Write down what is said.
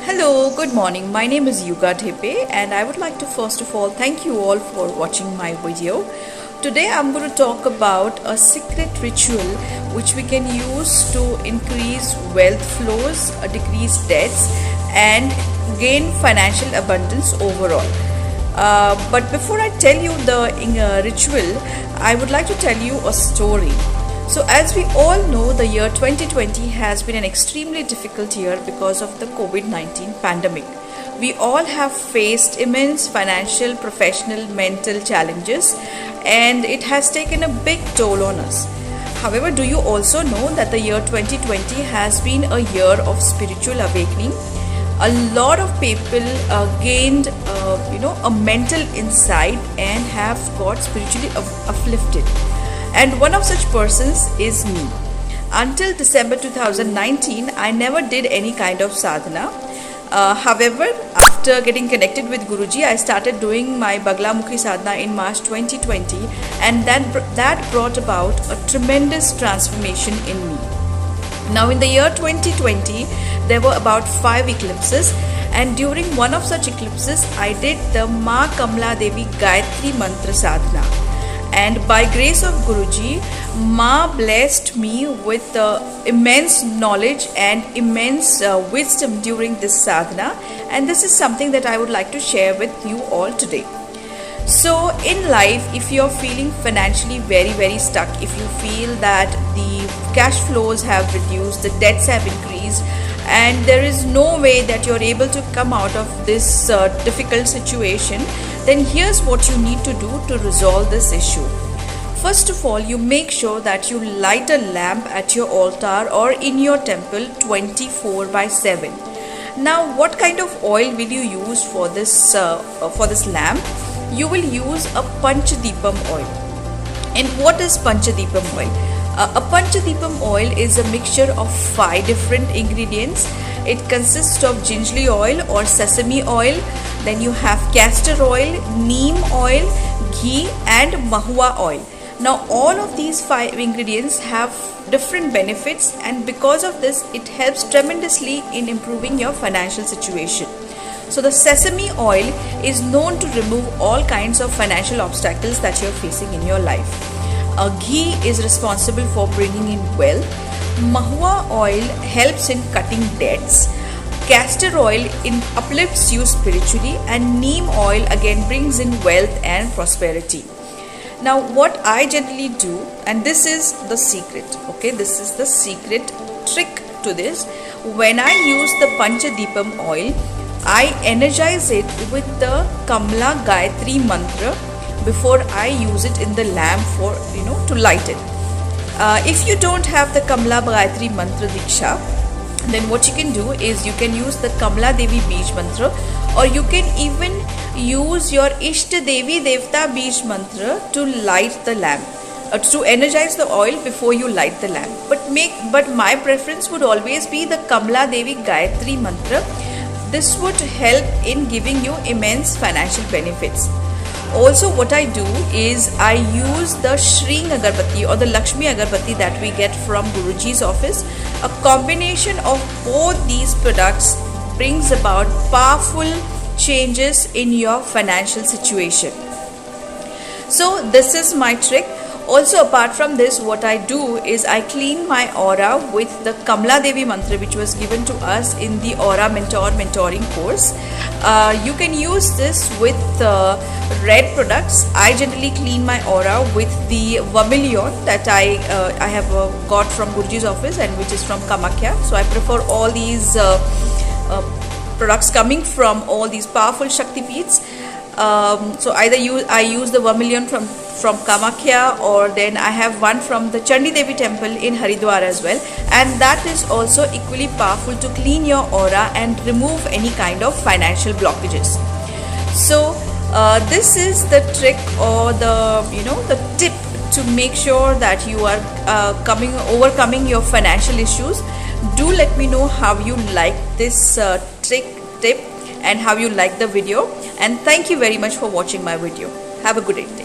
Hello, good morning. My name is Yuga Dhepe and I would like to first of all thank you all for watching my video. Today I'm going to talk about a secret ritual which we can use to increase wealth flows, decrease debts and gain financial abundance overall. But before I tell you the ritual, I would like to tell you a story. So as we all know, the year 2020 has been an extremely difficult year because of the COVID-19 pandemic. We all have faced immense financial, professional, mental challenges and it has taken a big toll on us. However, do you also know that the year 2020 has been a year of spiritual awakening? A lot of people gained a mental insight and have got spiritually uplifted. And one of such persons is me. Until December 2019, I never did any kind of sadhana. However, after getting connected with Guruji, I started doing my Bagla Mukhi sadhana in March 2020, and that brought about a tremendous transformation in me. Now in the year 2020, there were about 5 eclipses, and during one of such eclipses, I did the Ma Kamala Devi Gayatri Mantra Sadhana. And by grace of Guruji, Ma blessed me with immense knowledge and immense wisdom during this sadhana, and this is something that I would like to share with you all today. So in life, if you're feeling financially very stuck, if you feel that the cash flows have reduced, the debts have increased, and there is no way that you're able to come out of this difficult situation, then here's what you need to do to resolve this issue. First of all, you make sure that you light a lamp at your altar or in your temple 24/7. Now, what kind of oil will you use for this lamp? You will use a Panchadipam oil. And what is Panchadipam oil? A Panchadipam oil is a mixture of 5 different ingredients. It consists of gingerly oil or sesame oil, then you have castor oil, neem oil, ghee and mahua oil. Now all of these 5 ingredients have different benefits, and because of this it helps tremendously in improving your financial situation. So the sesame oil is known to remove all kinds of financial obstacles that you are facing in your life. Ghee is responsible for bringing in wealth. Mahua oil helps in cutting debts. Castor oil uplifts you spiritually, and neem oil again brings in wealth and prosperity. Now what I generally do, and this is the secret, okay, this is the secret trick to this. When I use the Panchadipam oil, I energize it with the Kamala Gayatri mantra before I use it in the lamp for to light it. If you don't have the Kamala Gayatri mantra Diksha, then what you can do is you can use the Kamala Devi Bij mantra, or you can even use your Ishta Devi Devta Bij mantra to light the lamp, to energize the oil before you light the lamp. But my preference would always be the Kamala Devi Gayatri mantra. This would help in giving you immense financial benefits. Also, what I do is I use the Shring Agarbatti or the Lakshmi Agarbatti that we get from Guruji's office. A combination of both these products brings about powerful changes in your financial situation. So this is my trick. Also, apart from this, what I do is I clean my aura with the Kamala Devi mantra, which was given to us in the Aura mentoring course. You can use this with red products. I generally clean my aura with the Vermilion that I have got from Guruji's office, and which is from Kamakhya. So I prefer all these products coming from all these powerful Shakti Peeths. So either I use the Vermilion from Kamakhya, or then I have one from the Chandi Devi temple in Haridwar as well, and that is also equally powerful to clean your aura and remove any kind of financial blockages. So this is the trick, or the tip to make sure that you are overcoming your financial issues. Do let me know how you like this tip and how you like the video, and thank you very much for watching my video. Have a good day.